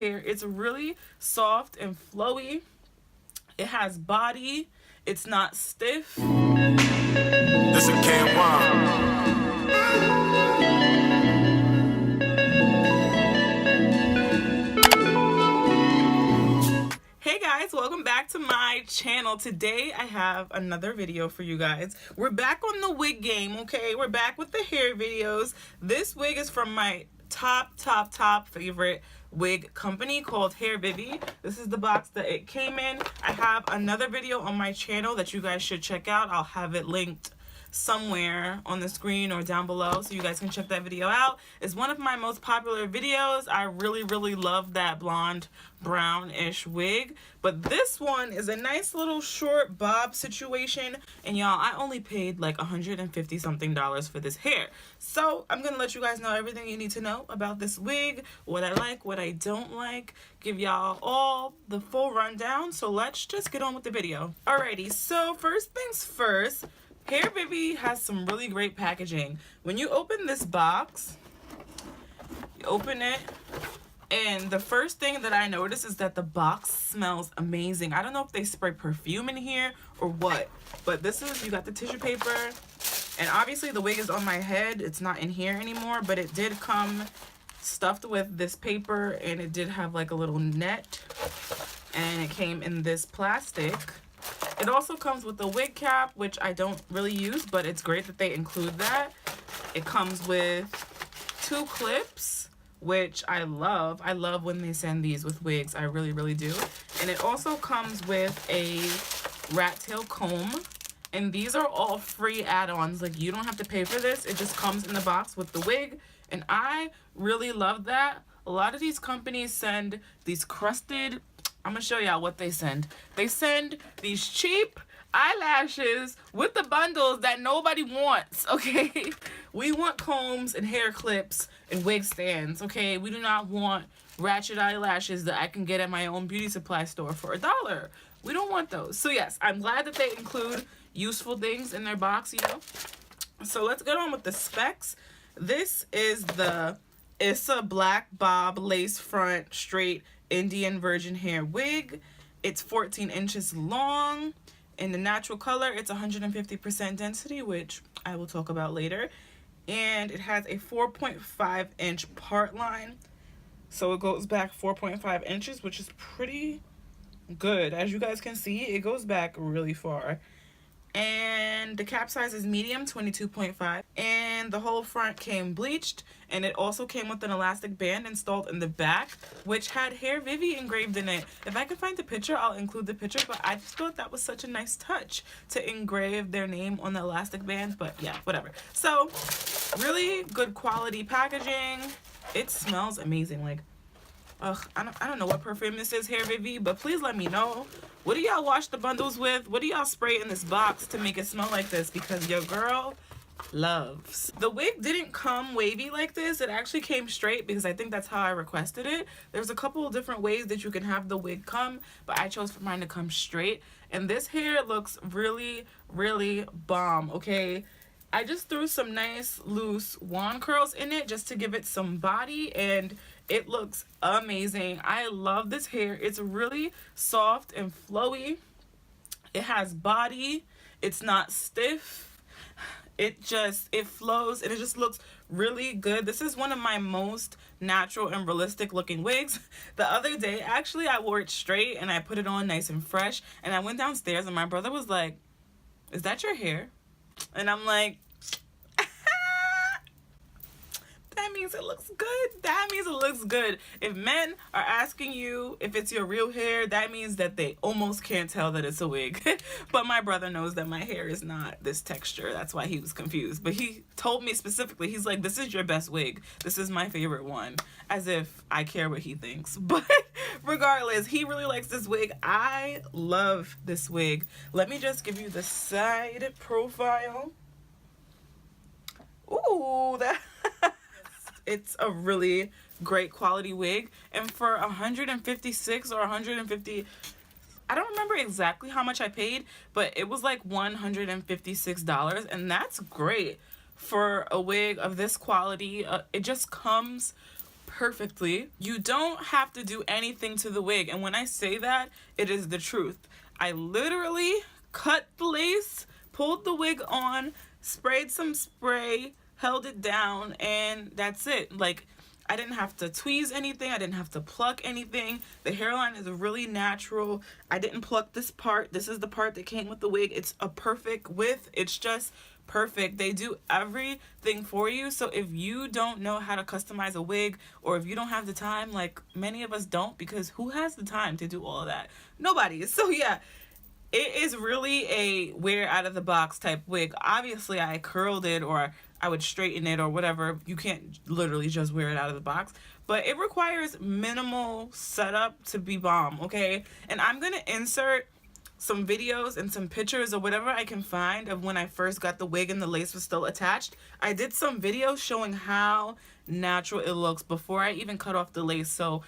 hair. It's really soft and flowy. It has body. It's not stiff. This a K1. Hey guys, welcome back to my channel. Today I have another video for you guys. We're back on the wig game, okay? We're back with the hair videos. This wig is from my top favorite wig company called HAIRVIVI. This is the box that it came in. I have another video on my channel that you guys should check out. I'll have it linked somewhere on the screen or down below so you guys can check that video out. It's one of my most popular videos. I really love that blonde brownish wig, but this one is a nice little short bob situation, and y'all, I only paid like $150 something for this hair. So I'm gonna let you guys know everything you need to know about this wig, what I like, what I don't like, give y'all all the full rundown. So let's just get on with the video. Alrighty, so first things first, HAIRVIVI has some really great packaging. When you open this box, you open it, and the first thing that I notice is that the box smells amazing. I don't know if they spray perfume in here or what, but this is, you got the tissue paper, and obviously the wig is on my head. It's not in here anymore, but it did come stuffed with this paper, and it did have like a little net, and it came in this plastic. It also comes with the wig cap, which I don't really use, but it's great that they include that. It comes with 2 clips, which I love. I love when they send these with wigs. I really do. And it also comes with a rat tail comb. And these are all free add-ons. Like, you don't have to pay for this. It just comes in the box with the wig. And I really love that. A lot of these companies send these crusted... I'm gonna show y'all what they send. They send these cheap eyelashes with the bundles that nobody wants, okay? We want combs and hair clips and wig stands, okay? We do not want ratchet eyelashes that I can get at my own beauty supply store for $1. We don't want those. So yes, I'm glad that they include useful things in their box, you know? So let's get on with the specs. This is the Issa Black Bob Lace Front Straight Indian Virgin Hair Wig. It's 14 inches long. In the natural color, it's 150% density, which I will talk about later. And it has a 4.5 inch part line. So it goes back 4.5 inches, which is pretty good. As you guys can see, it goes back really far. And the cap size is medium, 22.5, and the whole front came bleached, and it also came with an elastic band installed in the back, which had HAIRVIVI engraved in it. If I can find the picture, I'll include the picture, but I just thought that was such a nice touch to engrave their name on the elastic band. But yeah, whatever. So really good quality packaging. It smells amazing. Like, ugh, I don't know what perfume this is, HAIRVIVI, but please let me know. What do y'all wash the bundles with? What do y'all spray in this box to make it smell like this? Because your girl loves. The wig didn't come wavy like this. It actually came straight because I think that's how I requested it. There's a couple of different ways that you can have the wig come, but I chose for mine to come straight. And this hair looks really bomb, okay? I just threw some nice loose wand curls in it just to give it some body, and it looks amazing. I love this hair. It's really soft and flowy. It has body. It's not stiff. It flows, and it just looks really good. This is one of my most natural and realistic looking wigs. The other day, actually, I wore it straight and I put it on nice and fresh, and I went downstairs and my brother was like, "Is that your hair?" And I'm like, that means it looks good. That means it looks good. If men are asking you if it's your real hair, that means that they almost can't tell that it's a wig. But my brother knows that my hair is not this texture. That's why he was confused. But he told me specifically, he's like, "This is your best wig. This is my favorite one." As if I care what he thinks. But regardless, he really likes this wig. I love this wig. Let me just give you the side profile. Ooh, that... It's a really great quality wig, and for 156 or 150, I don't remember exactly how much I paid, but it was like $156, and that's great for a wig of this quality. It just comes perfectly. You don't have to do anything to the wig, and when I say that, it is the truth. I literally cut the lace, pulled the wig on, sprayed some spray, held it down, and that's it. Like, I didn't have to tweeze anything. I didn't have to pluck anything. The hairline is really natural. I didn't pluck this part. This is the part that came with the wig. It's a perfect width. It's just perfect. They do everything for you. So if you don't know how to customize a wig, or if you don't have the time, like many of us don't, because who has the time to do all of that? Nobody. So yeah, it is really a wear out of the box type wig. Obviously I curled it, or I would straighten it, or whatever. You can't literally just wear it out of the box, but it requires minimal setup to be bomb, okay? And I'm gonna insert some videos and some pictures or whatever I can find of when I first got the wig and the lace was still attached. I did some videos showing how natural it looks before I even cut off the lace. So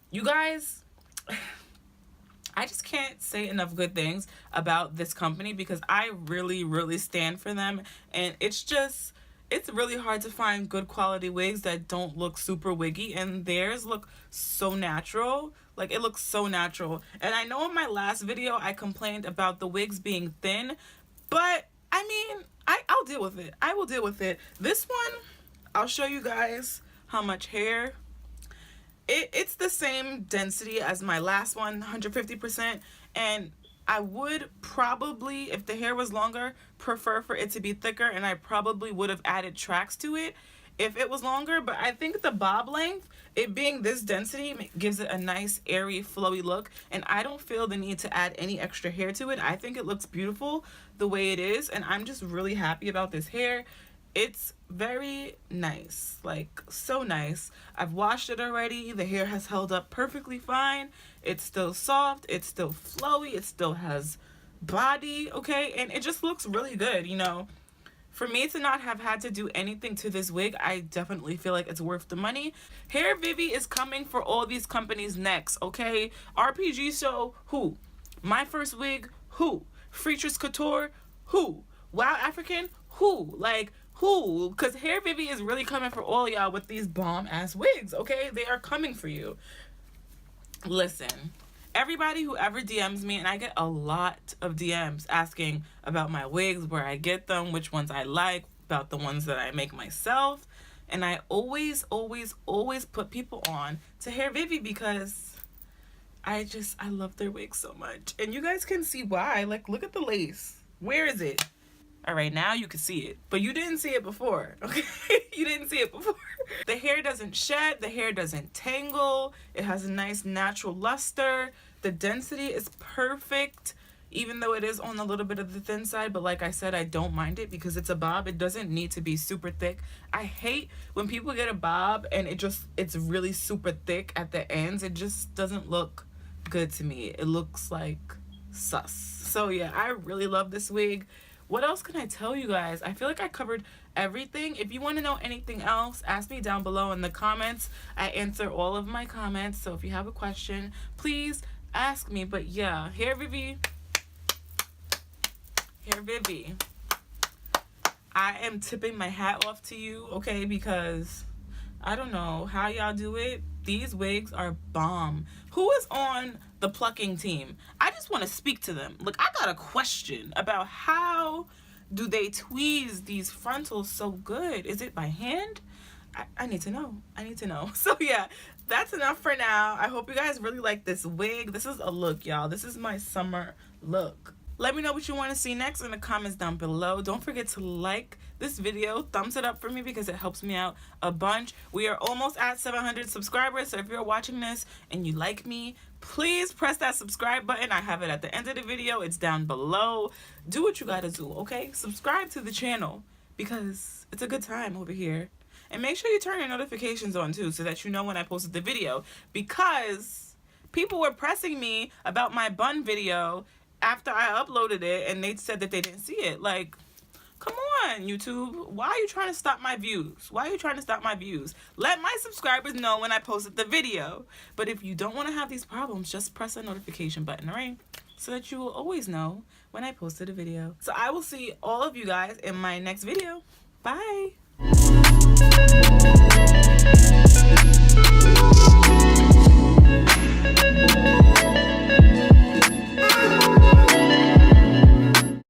you guys, I just can't say enough good things about this company, because I really stand for them. And it's really hard to find good quality wigs that don't look super wiggy, and theirs look so natural. Like, it looks so natural. And I know in my last video I complained about the wigs being thin, but I mean, I'll deal with it. I will deal with it. This one, I'll show you guys how much hair. It's the same density as my last one, 150%, and I would probably, if the hair was longer, prefer for it to be thicker, and I probably would have added tracks to it if it was longer. But I think the bob length, it being this density, gives it a nice airy flowy look, and I don't feel the need to add any extra hair to it. I think it looks beautiful the way it is, and I'm just really happy about this hair. It's very nice, like so nice. I've washed it already. The hair has held up perfectly fine. It's still soft, it's still flowy, it still has body, okay? And it just looks really good, you know. For me to not have had to do anything to this wig, I definitely feel like it's worth the money. HAIRVIVI is coming for all these companies next, okay? RPG Show, who? My First Wig, who? Freatress Couture, who? Wow African, who? Like, who? Because HAIRVIVI is really coming for all y'all with these bomb ass wigs, okay? They are coming for you. Listen, everybody who ever DMs me, and I get a lot of DMs asking about my wigs, where I get them, which ones I like, about the ones that I make myself, and I always put people on to HAIRVIVI, because I love their wigs so much. And you guys can see why. Like, look at the lace. Where is it? All right, now you can see it, but you didn't see it before, okay? You didn't see it before. The hair doesn't shed, the hair doesn't tangle, it has a nice natural luster, the density is perfect, even though it is on a little bit of the thin side, but like I said, I don't mind it because it's a bob. It doesn't need to be super thick. I hate when people get a bob and it's really super thick at the ends. It just doesn't look good to me. It looks like sus. So yeah, I really love this wig. What else can I tell you guys? I feel like I covered everything. If you want to know anything else, ask me down below in the comments. I answer all of my comments, so if you have a question, please ask me. But yeah, HAIRVIVI, I am tipping my hat off to you, okay? Because I don't know how y'all do it. These wigs are bomb. Who is on the plucking team? I just want to speak to them. Look, I got a question about how do they tweeze these frontals so good? Is it by hand? I need to know. I need to know. So yeah, that's enough for now. I hope you guys really like this wig. This is a look, y'all. This is my summer look. Let me know what you want to see next in the comments down below. Don't forget to like this video. Thumbs it up for me because it helps me out a bunch. We are almost at 700 subscribers. So if you're watching this and you like me, please press that subscribe button. I have it at the end of the video. It's down below. Do what you gotta do, okay? Subscribe to the channel because it's a good time over here. And make sure you turn your notifications on too so that you know when I posted the video, because people were pressing me about my bun video after I uploaded it, and they said that they didn't see it. Like, come on, YouTube. Why are you trying to stop my views? Why are you trying to stop my views? Let my subscribers know when I posted the video. But if you don't want to have these problems, just press the notification button, all right? So that you will always know when I posted a video. So I will see all of you guys in my next video. Bye.